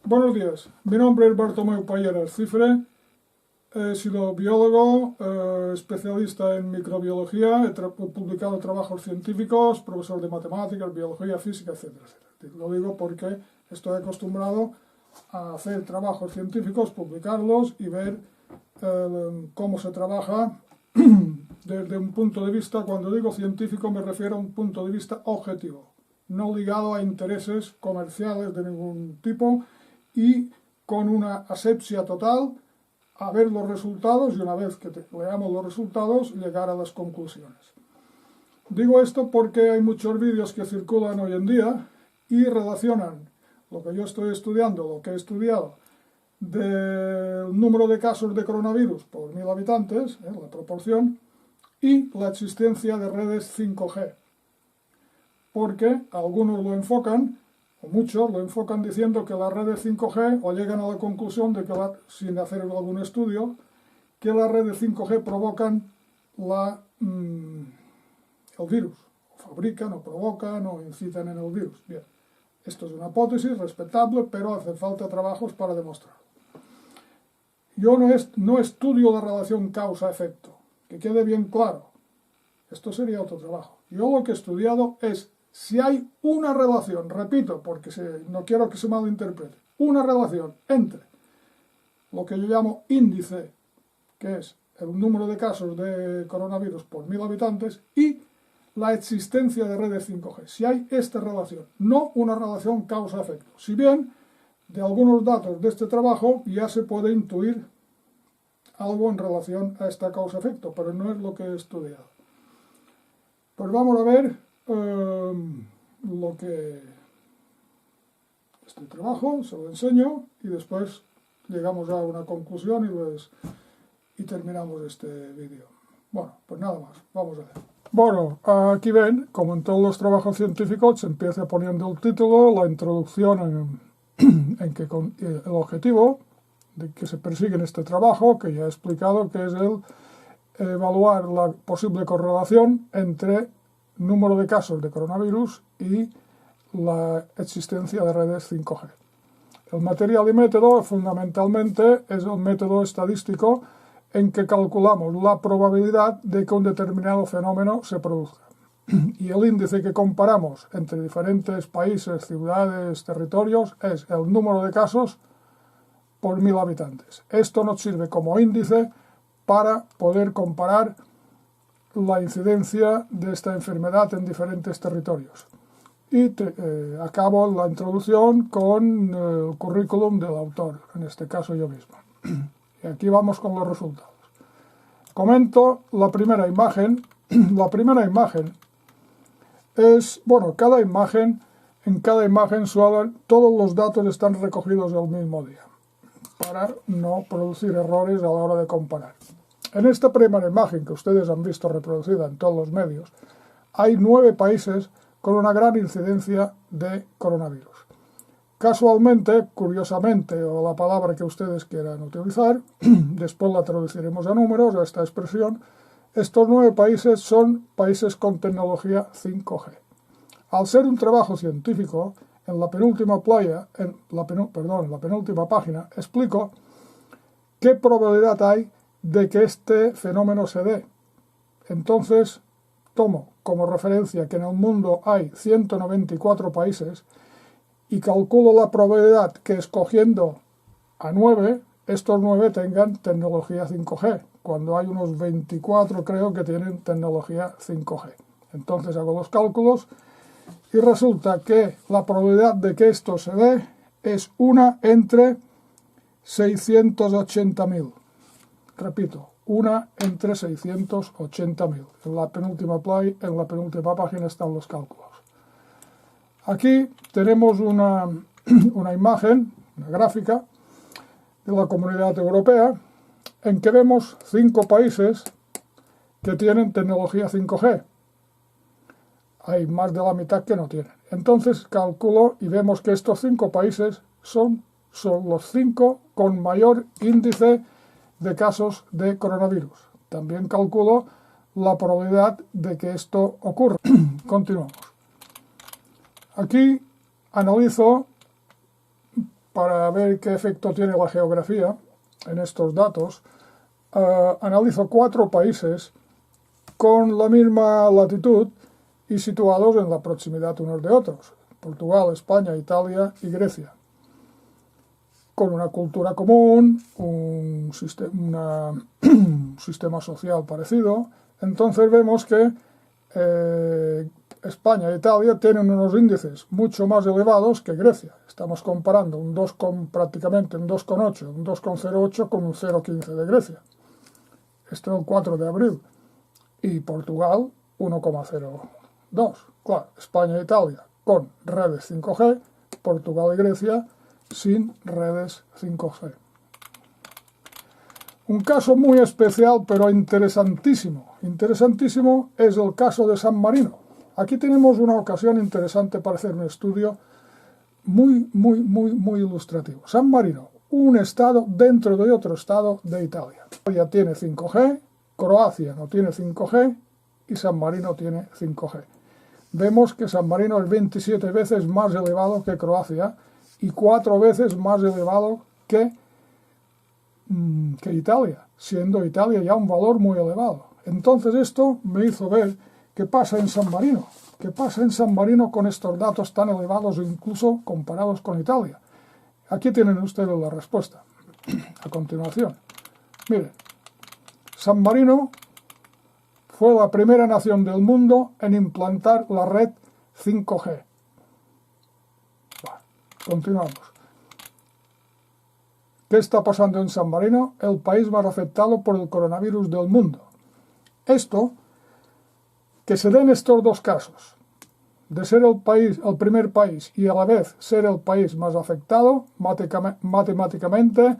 Buenos días, mi nombre es Bartomeu Palleras Cifre, he sido biólogo, especialista en microbiología, he publicado trabajos científicos, profesor de matemáticas, biología, física, etcétera, etcétera. Lo digo porque estoy acostumbrado a hacer trabajos científicos, publicarlos y ver cómo se trabaja desde un punto de vista, cuando digo científico me refiero a un punto de vista objetivo, no ligado a intereses comerciales de ningún tipo y con una asepsia total a ver los resultados y una vez que veamos los resultados llegar a las conclusiones. Digo esto porque hay muchos vídeos que circulan hoy en día y relacionan lo que yo estoy estudiando, lo que he estudiado, del número de casos de coronavirus por 1000 habitantes, la proporción, y la existencia de redes 5G. Porque algunos lo enfocan, o muchos lo enfocan diciendo que las redes 5G, o llegan a la conclusión de que, sin hacer algún estudio, que las redes 5G provocan el virus, o fabrican, o provocan, o incitan en el virus. Bien, esto es una hipótesis respetable, pero hace falta trabajos para demostrarlo. Yo no estudio la relación causa-efecto, que quede bien claro. Esto sería otro trabajo. Yo lo que he estudiado es si hay una relación, repito, porque no quiero que se malinterprete, una relación entre lo que yo llamo índice, que es el número de casos de coronavirus por 1000 habitantes, y la existencia de redes 5G. Si hay esta relación, no una relación causa-efecto. Si bien, de algunos datos de este trabajo ya se puede intuir algo en relación a esta causa-efecto, pero no es lo que he estudiado. Pues vamos a ver este trabajo, se lo enseño y después llegamos a una conclusión y terminamos este vídeo. Bueno, pues nada más, vamos a ver. Bueno, aquí ven, como en todos los trabajos científicos, se empieza poniendo el título, la introducción en que el objetivo de que se persigue en este trabajo, que ya he explicado, que es el evaluar la posible correlación entre número de casos de coronavirus y la existencia de redes 5G. El material y método fundamentalmente es el método estadístico en que calculamos la probabilidad de que un determinado fenómeno se produzca. Y el índice que comparamos entre diferentes países, ciudades, territorios es el número de casos por 1000 habitantes. Esto nos sirve como índice para poder comparar la incidencia de esta enfermedad en diferentes territorios. Y acabo la introducción con el currículum del autor, en este caso yo mismo. Y aquí vamos con los resultados. Comento la primera imagen. La primera imagen es, bueno, en cada imagen todos los datos están recogidos el mismo día, para no producir errores a la hora de comparar. En esta primera imagen que ustedes han visto reproducida en todos los medios, hay 9 países con una gran incidencia de coronavirus. Casualmente, curiosamente, o la palabra que ustedes quieran utilizar, después la traduciremos a números, a esta expresión, estos 9 países son países con tecnología 5G. Al ser un trabajo científico, en la penúltima página, explico qué probabilidad hay de que este fenómeno se dé. Entonces, tomo como referencia que en el mundo hay 194 países y calculo la probabilidad que escogiendo a 9, estos 9 tengan tecnología 5G, cuando hay unos 24 creo que tienen tecnología 5G. Entonces hago los cálculos y resulta que la probabilidad de que esto se dé es 1 entre 680.000. Repito, 1 entre 680.000. En la penúltima página están los cálculos. Aquí tenemos una imagen, una gráfica de la Comunidad Europea en que vemos 5 países que tienen tecnología 5G. Hay más de la mitad que no tienen. Entonces calculo y vemos que estos 5 países son los 5 con mayor índice de casos de coronavirus. También calculo la probabilidad de que esto ocurra. Continuamos. Aquí analizo para ver qué efecto tiene la geografía en estos datos, analizo 4 países con la misma latitud y situados en la proximidad unos de otros: Portugal, España, Italia y Grecia, con una cultura común, un sistema social parecido. Entonces vemos que España e Italia tienen unos índices mucho más elevados que Grecia. Estamos comparando prácticamente un 2,8, un 2,08 con un 0,15 de Grecia. Esto es el 4 de abril. Y Portugal, 1,02. Claro, España e Italia con redes 5G, Portugal y Grecia sin redes 5G. Un caso muy especial, pero interesantísimo, es el caso de San Marino. Aquí tenemos una ocasión interesante para hacer un estudio muy ilustrativo. San Marino, un estado dentro de otro estado de Italia. Italia tiene 5G, Croacia no tiene 5G y San Marino tiene 5G. Vemos que San Marino es 27 veces más elevado que Croacia y 4 veces más elevado que Italia, siendo Italia ya un valor muy elevado. Entonces esto me hizo ver qué pasa en San Marino. ¿Qué pasa en San Marino con estos datos tan elevados, incluso comparados con Italia? Aquí tienen ustedes la respuesta. A continuación, miren, San Marino fue la primera nación del mundo en implantar la red 5G. Bueno, continuamos. ¿Qué está pasando en San Marino? El país más afectado por el coronavirus del mundo. Esto, que se den estos dos casos, de ser el primer país y a la vez ser el país más afectado, matemáticamente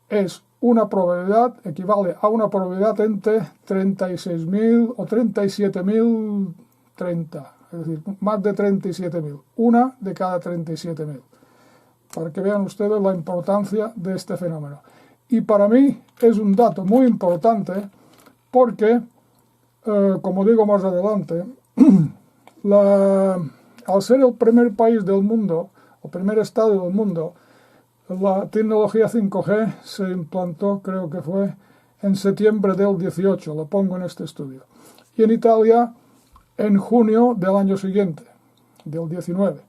es una probabilidad, equivale a una probabilidad entre 36.000 o 37.030, es decir, más de 37.000, una de cada 37.000, para que vean ustedes la importancia de este fenómeno. Y para mí es un dato muy importante porque, como digo más adelante, al ser el primer país del mundo, el primer estado del mundo, la tecnología 5G se implantó, creo que fue en septiembre del 18, lo pongo en este estudio. Y en Italia, en junio del año siguiente, del 19.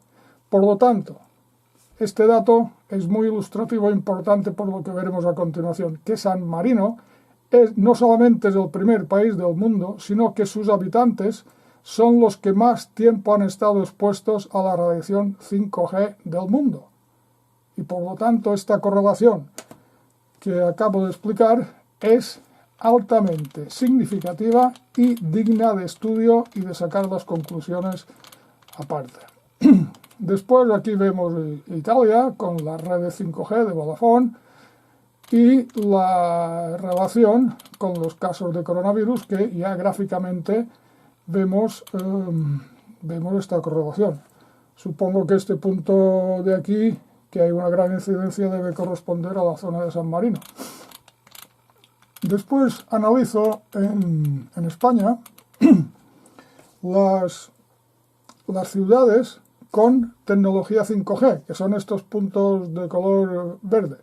Por lo tanto, este dato es muy ilustrativo e importante por lo que veremos a continuación, que San Marino no solamente es el primer país del mundo, sino que sus habitantes son los que más tiempo han estado expuestos a la radiación 5G del mundo. Y por lo tanto, esta correlación que acabo de explicar es altamente significativa y digna de estudio y de sacar las conclusiones aparte. Después aquí vemos Italia con las redes 5G de Vodafone y la relación con los casos de coronavirus, que ya gráficamente vemos esta correlación. Supongo que este punto de aquí, que hay una gran incidencia, debe corresponder a la zona de San Marino. Después analizo en España las ciudades con tecnología 5G, que son estos puntos de color verde.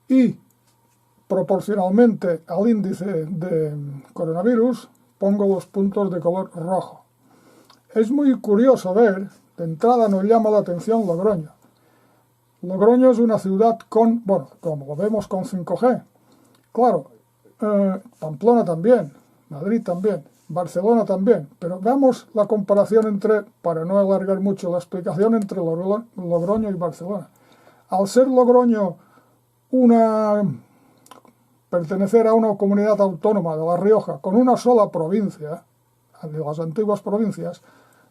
Y proporcionalmente al índice de coronavirus pongo los puntos de color rojo. Es muy curioso ver, de entrada nos llama la atención Logroño. Logroño es una ciudad con, bueno, como lo vemos, con 5G. Claro, Pamplona también, Madrid también, Barcelona también, pero veamos la comparación para no alargar mucho la explicación, entre Logroño y Barcelona. Al ser Logroño pertenecer a una comunidad autónoma de La Rioja con una sola provincia, de las antiguas provincias,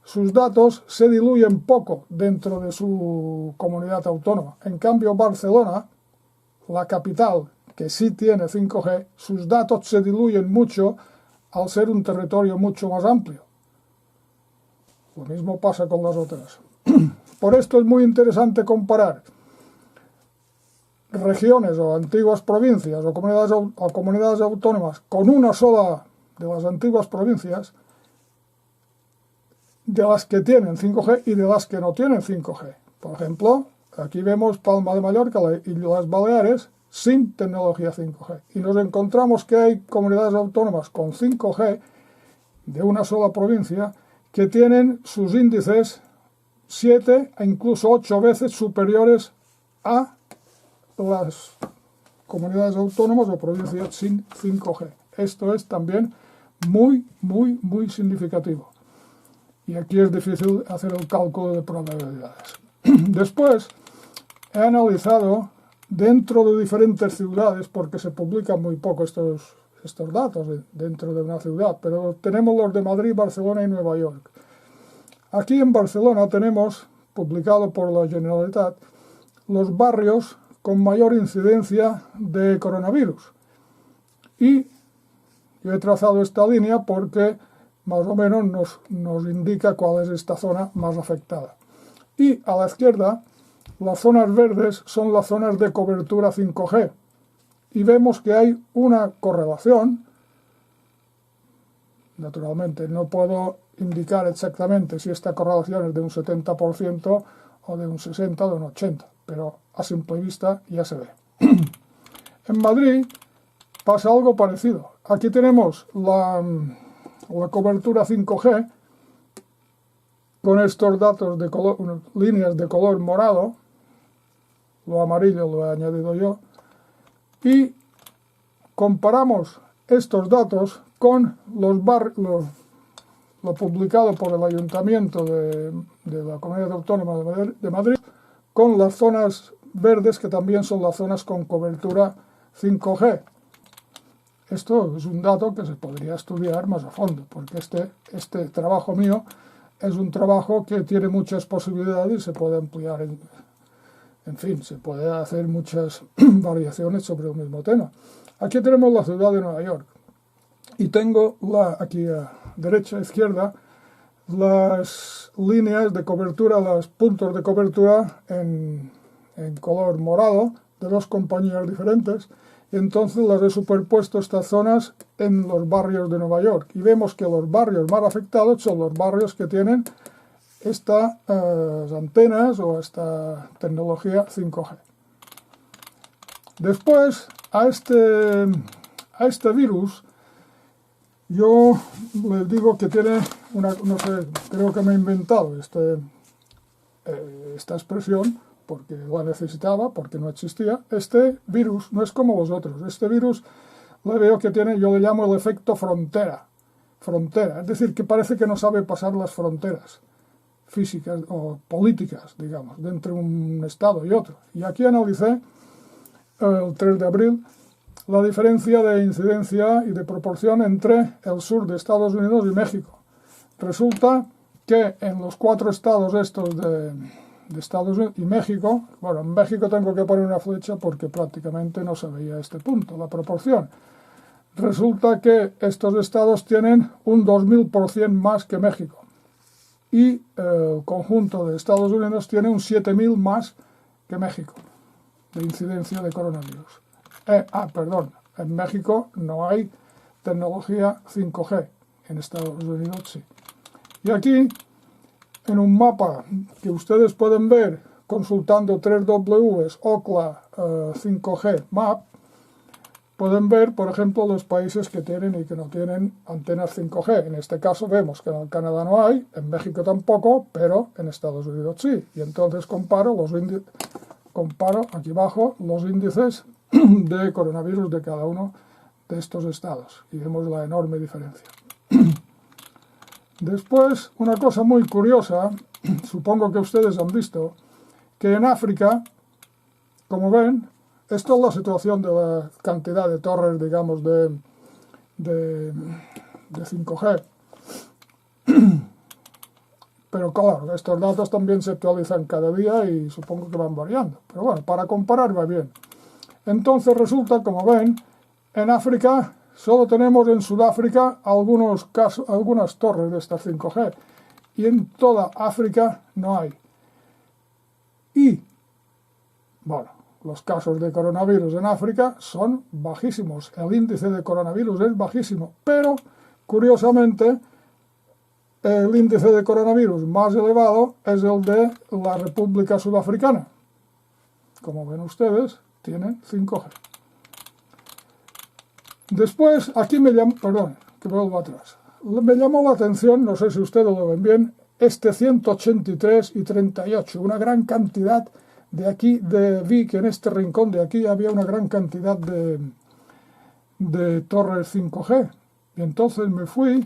sus datos se diluyen poco dentro de su comunidad autónoma. En cambio, Barcelona, la capital, que sí tiene 5G, sus datos se diluyen mucho al ser un territorio mucho más amplio. Lo mismo pasa con las otras. Por esto es muy interesante comparar regiones o antiguas provincias o comunidades autónomas con una sola de las antiguas provincias, de las que tienen 5G y de las que no tienen 5G. Por ejemplo, aquí vemos Palma de Mallorca y las Baleares sin tecnología 5G. Y nos encontramos que hay comunidades autónomas con 5G de una sola provincia que tienen sus índices 7 e incluso 8 veces superiores a las comunidades autónomas o provincias sin 5G. Esto es también muy significativo. Y aquí es difícil hacer el cálculo de probabilidades. Después, he analizado dentro de diferentes ciudades, porque se publican muy poco estos datos dentro de una ciudad, pero tenemos los de Madrid, Barcelona y Nueva York. Aquí en Barcelona tenemos, publicado por la Generalitat, los barrios con mayor incidencia de coronavirus. Y yo he trazado esta línea porque más o menos nos indica cuál es esta zona más afectada. Y a la izquierda, las zonas verdes son las zonas de cobertura 5G. Y vemos que hay una correlación. Naturalmente, no puedo indicar exactamente si esta correlación es de un 70% o de un 60% o de un 80%, pero a simple vista ya se ve. En Madrid pasa algo parecido. Aquí tenemos la cobertura 5G con estos datos de color, líneas de color morado, lo amarillo lo he añadido yo, y comparamos estos datos con lo publicado por el Ayuntamiento de la Comunidad Autónoma de Madrid con las zonas verdes, que también son las zonas con cobertura 5G. Esto es un dato que se podría estudiar más a fondo, porque este trabajo mío es un trabajo que tiene muchas posibilidades y se puede ampliar, en fin, se puede hacer muchas variaciones sobre el mismo tema. Aquí tenemos la ciudad de Nueva York y tengo aquí a derecha, izquierda, las líneas de cobertura, los puntos de cobertura en color morado de dos compañías diferentes. Y entonces las he superpuesto estas zonas en los barrios de Nueva York. Y vemos que los barrios más afectados son los barrios que tienen estas antenas o esta tecnología 5G. Después, a este virus, yo les digo que tiene no sé, creo que me he inventado esta expresión, porque la necesitaba, porque no existía. Este virus no es como los otros. Este virus le veo que tiene, yo le llamo el efecto frontera. Es decir, que parece que no sabe pasar las fronteras físicas o políticas, digamos, de entre un estado y otro. Y aquí analicé, el 3 de abril, la diferencia de incidencia y de proporción entre el sur de Estados Unidos y México. Resulta que en los 4 estados estos de Estados Unidos y México, bueno, en México tengo que poner una flecha porque prácticamente no se veía este punto, la proporción. Resulta que estos estados tienen un 2000% más que México y el conjunto de Estados Unidos tiene un 7000 más que México de incidencia de coronavirus. Perdón, en México no hay tecnología 5G, en Estados Unidos sí. Y aquí, en un mapa que ustedes pueden ver consultando 3W Ookla 5G Map, pueden ver, por ejemplo, los países que tienen y que no tienen antenas 5G. En este caso vemos que en Canadá no hay, en México tampoco, pero en Estados Unidos sí. Y entonces comparo aquí abajo los índices de coronavirus de cada uno de estos estados y vemos la enorme diferencia. Después, una cosa muy curiosa, supongo que ustedes han visto, que en África, como ven, esto es la situación de la cantidad de torres, digamos, de 5G. Pero claro, estos datos también se actualizan cada día y supongo que van variando. Pero bueno, para comparar va bien. Entonces resulta, como ven, en África solo tenemos en Sudáfrica algunas torres de estas 5G. Y en toda África no hay. Y, bueno, los casos de coronavirus en África son bajísimos. El índice de coronavirus es bajísimo. Pero, curiosamente, el índice de coronavirus más elevado es el de la República Sudafricana. como ven ustedes, tienen 5G. Después, aquí me llamó, perdón, que vuelvo atrás, me llamó la atención, no sé si ustedes lo ven bien, este 183 y 38, una gran cantidad de aquí, vi que en este rincón de aquí había una gran cantidad de torres 5G. Y entonces me fui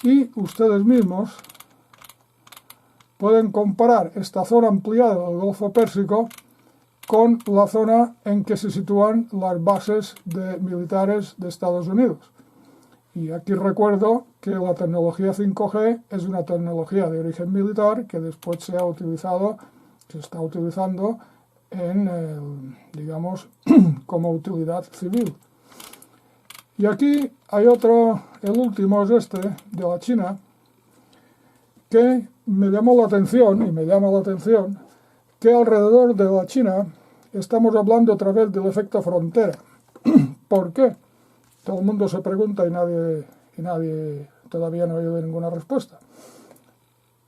y ustedes mismos pueden comparar esta zona ampliada del Golfo Pérsico con la zona en que se sitúan las bases militares de Estados Unidos. Y aquí recuerdo que la tecnología 5G es una tecnología de origen militar que después se está utilizando digamos, como utilidad civil. Y aquí hay otro, el último es este, de la China, que me llamó la atención, y me llama la atención, que alrededor de la China estamos hablando otra vez del efecto frontera. ¿Por qué? Todo el mundo se pregunta y nadie todavía no ha oído ninguna respuesta.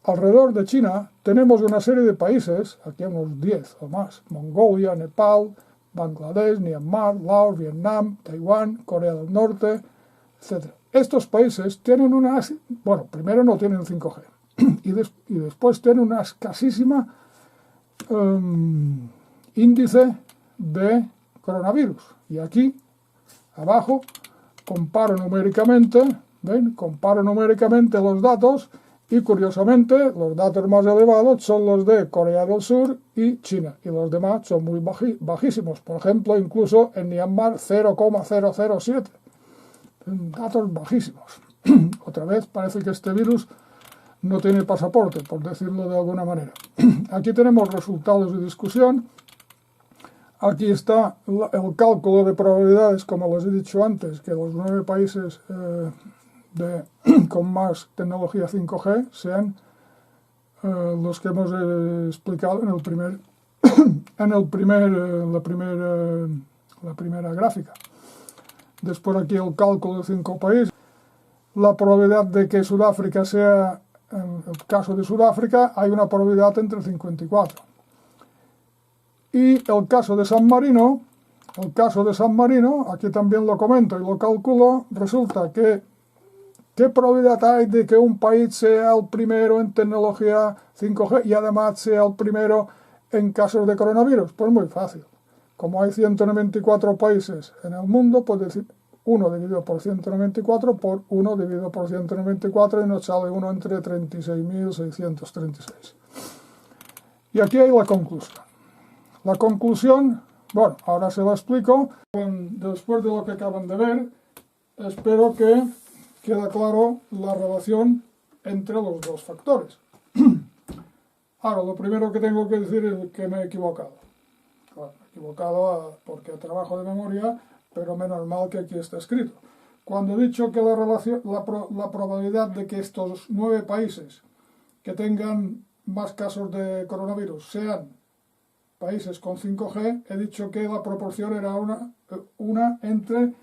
Alrededor de China tenemos una serie de países, aquí unos 10 o más, Mongolia, Nepal, Bangladesh, Myanmar, Laos, Vietnam, Taiwán, Corea del Norte, etc. Estos países tienen primero no tienen 5G y después tienen una escasísima índice de coronavirus. Y aquí, abajo, comparo numéricamente los datos y curiosamente los datos más elevados son los de Corea del Sur y China y los demás son muy bajísimos. Por ejemplo, incluso en Myanmar 0,007. Datos bajísimos. Otra vez parece que este virus no tiene pasaporte, por decirlo de alguna manera. Aquí tenemos resultados de discusión. Aquí está el cálculo de probabilidades, como les he dicho antes, que los 9 países con más tecnología 5G sean los que hemos explicado en la primera gráfica. Después aquí el cálculo de 5 países. La probabilidad de que Sudáfrica sea, en el caso de Sudáfrica, hay una probabilidad entre 54. Y el caso de San Marino, aquí también lo comento y lo calculo, resulta que ¿qué probabilidad hay de que un país sea el primero en tecnología 5G y además sea el primero en casos de coronavirus? Pues muy fácil. Como hay 194 países en el mundo, pues decir 1 dividido por 194 por 1 dividido por 194 y nos sale 1 entre 36.636. Y aquí hay la conclusión. La conclusión, bueno, ahora se la explico. Después de lo que acaban de ver, espero que quede claro la relación entre los dos factores. Ahora, lo primero que tengo que decir es que me he equivocado. Claro, me he equivocado porque trabajo de memoria, pero menos mal que aquí está escrito. Cuando he dicho que la probabilidad de que estos 9 países que tengan más casos de coronavirus sean países con 5G, he dicho que la proporción era una entre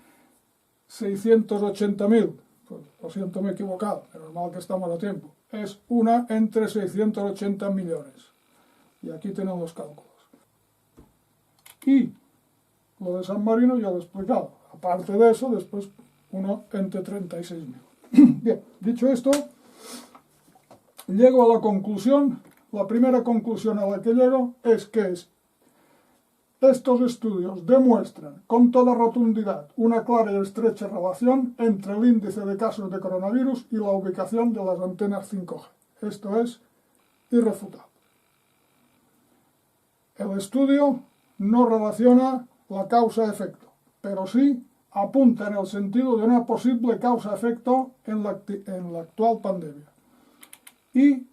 680.000. Pues, lo siento, me he equivocado, menos mal que estamos a tiempo. Es 1 entre 680 millones. Y aquí tenemos los cálculos. Y lo de San Marino ya lo he explicado. Aparte de eso, después 1 entre 36.000. Bien, dicho esto, llego a la conclusión. La primera conclusión a la que llego es que estos estudios demuestran con toda rotundidad una clara y estrecha relación entre el índice de casos de coronavirus y la ubicación de las antenas 5G. Esto es irrefutable. El estudio no relaciona la causa-efecto, pero sí apunta en el sentido de una posible causa-efecto en la actual pandemia. Y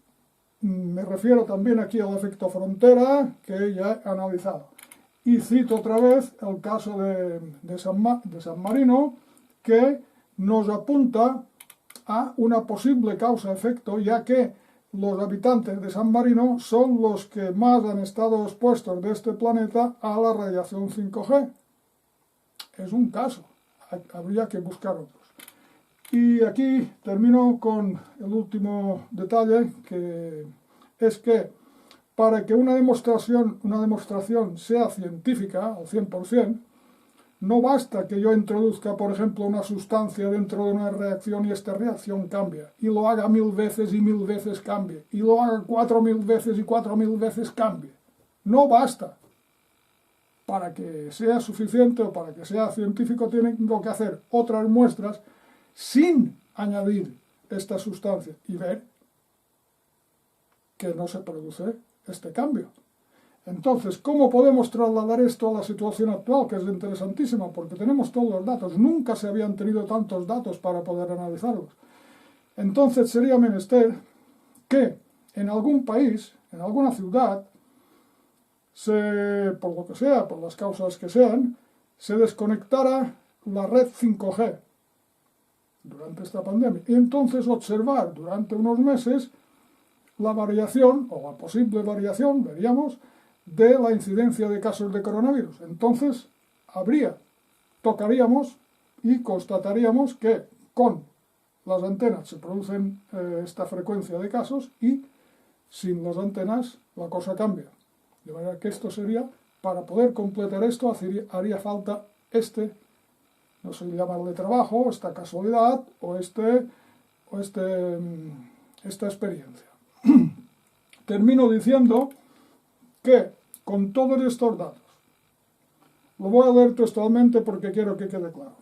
me refiero también aquí al efecto frontera que ya he analizado. Y cito otra vez el caso de San Marino, que nos apunta a una posible causa-efecto, ya que los habitantes de San Marino son los que más han estado expuestos de este planeta a la radiación 5G. Es un caso, habría que buscar otros. Y aquí termino con el último detalle, que es que para que una demostración sea científica al 100%, no basta que yo introduzca, por ejemplo, una sustancia dentro de una reacción y esta reacción cambia, y lo haga 1000 veces y 1000 veces cambie, y lo haga 4000 veces y 4000 veces cambie. No basta. Para que sea suficiente o para que sea científico tengo que hacer otras muestras sin añadir esta sustancia y ver que no se produce este cambio. Entonces, ¿cómo podemos trasladar esto a la situación actual? Que es interesantísima, porque tenemos todos los datos. Nunca se habían tenido tantos datos para poder analizarlos. Entonces sería menester que en algún país, en alguna ciudad, por lo que sea, por las causas que sean, se desconectara la red 5G durante esta pandemia. Y entonces observar durante unos meses la variación, o la posible variación, veríamos, de la incidencia de casos de coronavirus. Entonces, tocaríamos y constataríamos que con las antenas se producen esta frecuencia de casos y sin las antenas la cosa cambia. De manera que esto sería, para poder completar esto, haría falta no sé llamarle trabajo, esta casualidad o esta experiencia. Termino diciendo que con todos estos datos, lo voy a leer textualmente porque quiero que quede claro.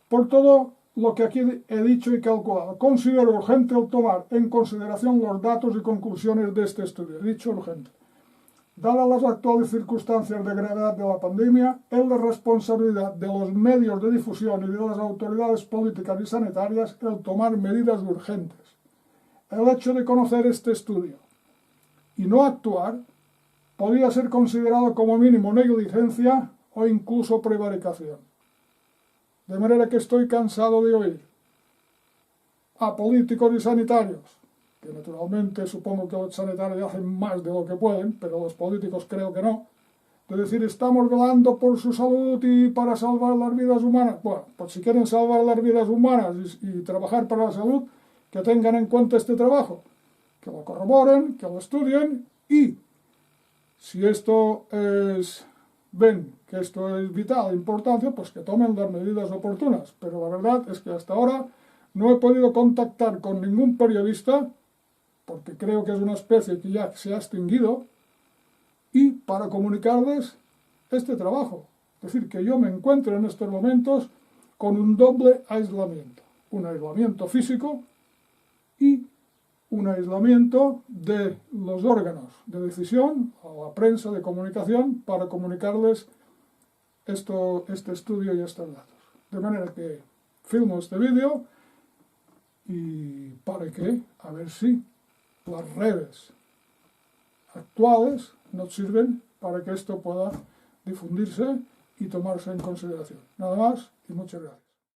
Por todo lo que aquí he dicho y calculado, considero urgente el tomar en consideración los datos y conclusiones de este estudio. He dicho urgente. Dadas las actuales circunstancias de gravedad de la pandemia, es la responsabilidad de los medios de difusión y de las autoridades políticas y sanitarias el tomar medidas urgentes. El hecho de conocer este estudio y no actuar podría ser considerado como mínimo negligencia o incluso prevaricación. De manera que estoy cansado de oír a políticos y sanitarios, que naturalmente supongo que los sanitarios hacen más de lo que pueden, pero los políticos creo que no, de decir estamos velando por su salud y para salvar las vidas humanas. Bueno, pues si quieren salvar las vidas humanas y trabajar para la salud, que tengan en cuenta este trabajo, que lo corroboren, que lo estudien y si ven que esto es vital, importante, pues que tomen las medidas oportunas. Pero la verdad es que hasta ahora no he podido contactar con ningún periodista, porque creo que es una especie que ya se ha extinguido, y para comunicarles este trabajo. Es decir, que yo me encuentro en estos momentos con un doble aislamiento. Un aislamiento físico y un aislamiento de los órganos de decisión, a la prensa de comunicación, para comunicarles este estudio y estos datos. De manera que filmo este vídeo y para que, a ver si las redes actuales nos sirven para que esto pueda difundirse y tomarse en consideración. Nada más y muchas gracias.